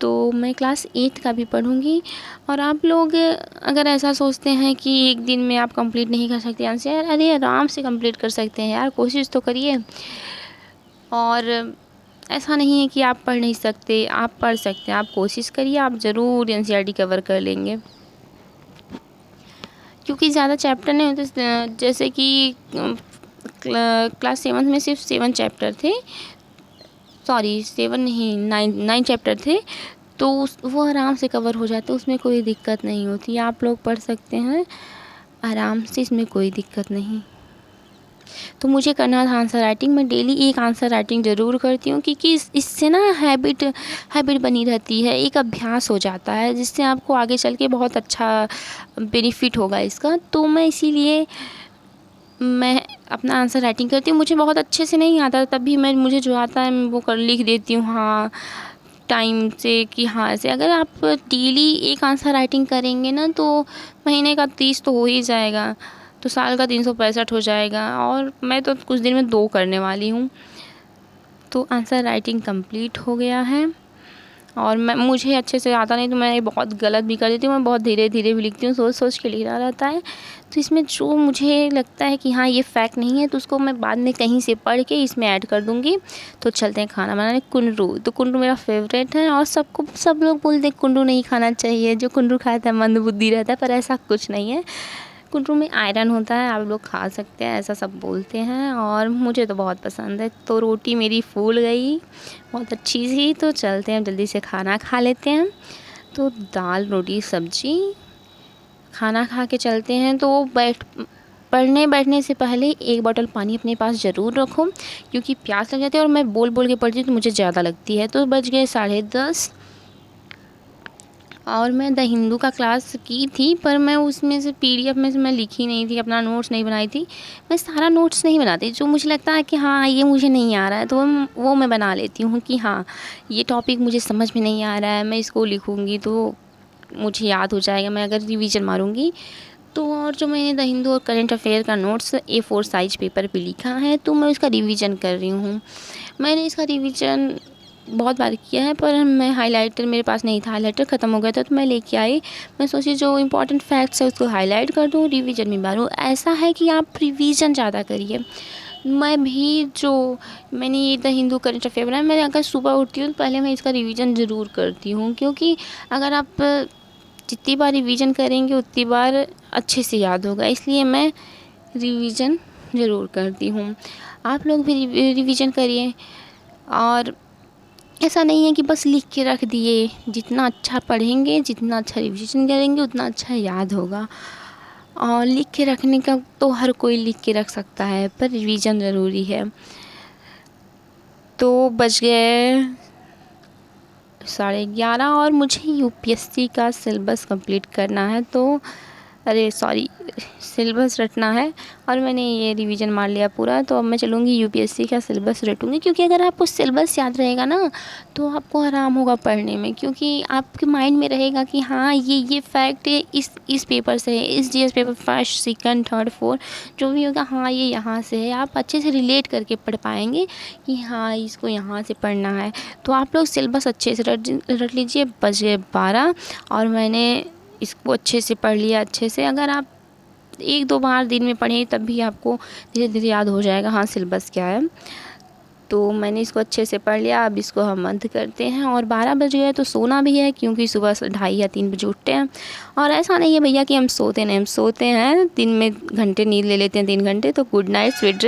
तो मैं क्लास 8 का भी पढ़ूँगी। और आप लोग अगर ऐसा सोचते हैं कि एक दिन में आप कंप्लीट नहीं कर सकते आंसर, अरे आराम से कंप्लीट कर सकते हैं यार, कोशिश तो करिए। और ऐसा नहीं है कि आप पढ़ नहीं सकते, आप पढ़ सकते हैं, आप कोशिश करिए, आप ज़रूर एनसीईआरटी कवर कर लेंगे। क्योंकि ज़्यादा चैप्टर नहीं होते, जैसे कि क्लास 7 में सिर्फ 7 चैप्टर थे, सॉरी 7 नहीं 9 चैप्टर थे, तो वो आराम से कवर हो जाते, उसमें कोई दिक्कत नहीं होती, आप लोग पढ़ सकते हैं आराम से, इसमें कोई दिक्कत नहीं। तो मुझे करना था आंसर राइटिंग, मैं डेली एक आंसर राइटिंग ज़रूर करती हूँ, क्योंकि इससे ना हैबिट बनी रहती है, एक अभ्यास हो जाता है, जिससे आपको आगे चल के बहुत अच्छा बेनिफिट होगा इसका। तो मैं इसीलिए मैं अपना आंसर राइटिंग करती हूँ। मुझे बहुत अच्छे से नहीं आता, तब भी मुझे जो आता है मैं वो लिख देती हूँ, हाँ टाइम से, कि हाँ ऐसे। अगर आप डेली एक आंसर राइटिंग करेंगे ना, तो महीने का 30 तो हो ही जाएगा, तो साल का 365 हो जाएगा। और मैं तो कुछ दिन में 2 करने वाली हूँ। तो आंसर राइटिंग कंप्लीट हो गया है। और मुझे अच्छे से आता नहीं, तो मैं बहुत गलत भी कर देती हूँ, मैं बहुत धीरे धीरे भी लिखती हूँ, सोच सोच के लिखना रहता है। तो इसमें जो मुझे लगता है कि हाँ ये फैक्ट नहीं है, तो उसको मैं बाद में कहीं से पढ़ के इसमें ऐड कर दूँगी। तो चलते हैं खाना बनाने। कुंदरू, तो कुंदरू मेरा फेवरेट है, और सब लोग बोलते हैं कुंदरू नहीं खाना चाहिए, जो कुंदरू खाता है मंदबुद्धि रहता है, पर ऐसा कुछ नहीं है। कुंदरू में आयरन होता है, आप लोग खा सकते हैं, ऐसा सब बोलते हैं, और मुझे तो बहुत पसंद है। तो रोटी मेरी फूल गई बहुत अच्छी सी, तो चलते हैं जल्दी से खाना खा लेते हैं। तो दाल रोटी सब्जी खाना खा के चलते हैं। तो पढ़ने बैठने से पहले 1 बॉटल पानी अपने पास ज़रूर रखो, क्योंकि प्यास लग जाती है, और मैं बोल बोल के पढ़ती हूँ तो मुझे ज़्यादा लगती है। तो बज गए 10:30, और मैं द हिंदू का क्लास की थी, पर मैं उसमें से पीडीएफ में से मैं लिखी नहीं थी, अपना नोट्स नहीं बनाई थी। मैं सारा नोट्स नहीं बनाती, जो मुझे लगता है कि हाँ ये मुझे नहीं आ रहा है, तो वो मैं बना लेती हूँ कि हाँ ये टॉपिक मुझे समझ में नहीं आ रहा है, मैं इसको लिखूँगी तो मुझे याद हो जाएगा, मैं अगर रिवीजन मारूँगी तो। और जो मैंने द हिंदू और करंट अफेयर का नोट्स A4 साइज पेपर पे लिखा है, तो मैं उसका रिवीजन कर रही हूँ। मैंने इसका रिवीजन बहुत बार किया है, पर मैं हाइलाइटर मेरे पास नहीं था, हाइलाइटर ख़त्म हो गया था, तो मैं लेके आई। मैं सोची जो इंपॉर्टेंट फैक्ट्स है उसको हाईलाइट कर दूँ, रिवीजन में मारूँ। ऐसा है कि आप रिवीजन ज़्यादा करिए। मैं भी मैंने ये द हिंदू करंट अफेयर बनाया, मैं अगर सुबह उठती हूँ तो पहले मैं इसका रिवीजन ज़रूर करती हूँ, क्योंकि अगर आप जितनी बार रिवीजन करेंगे उतनी बार अच्छे से याद होगा, इसलिए मैं रिवीजन ज़रूर करती हूँ। आप लोग भी रिवीजन करिए। और ऐसा नहीं है कि बस लिख के रख दिए, जितना अच्छा पढ़ेंगे, जितना अच्छा रिवीजन करेंगे, उतना अच्छा याद होगा। और लिख के रखने का तो हर कोई लिख के रख सकता है, पर रिवीजन ज़रूरी है। तो बज गए 11:30, और मुझे यूपीएससी का सिलेबस कंप्लीट करना है, तो अरे सॉरी सिलेबस रटना है, और मैंने ये रिवीजन मार लिया पूरा। तो अब मैं चलूँगी यूपीएससी का सिलेबस रटूँगी, क्योंकि अगर आपको सिलेबस याद रहेगा ना, तो आपको आराम होगा पढ़ने में, क्योंकि आपके माइंड में रहेगा कि हाँ ये फैक्ट इस पेपर से है, इस GS paper 1st 2nd 3rd 4 जो भी होगा, हाँ ये यहाँ से है, आप अच्छे से रिलेट करके पढ़ पाएंगे कि हाँ इसको यहाँ से पढ़ना है। तो आप लोग सिलेबस अच्छे से रट लीजिए। बज गए 12, और मैंने इसको अच्छे से पढ़ लिया। अच्छे से अगर आप 1-2 बार दिन में पढ़ें, तब भी आपको धीरे धीरे याद हो जाएगा हाँ सिलेबस क्या है। तो मैंने इसको अच्छे से पढ़ लिया। अब इसको हम बंद करते हैं, और 12 बज गए तो सोना भी है, क्योंकि सुबह 2:30 या 3 बजे उठते हैं। और ऐसा नहीं है भैया कि हम सोते नहीं, हम सोते हैं, दिन में घंटे नींद ले लेते हैं 3 घंटे। तो गुड नाइट, स्वीट ड्रीम्स।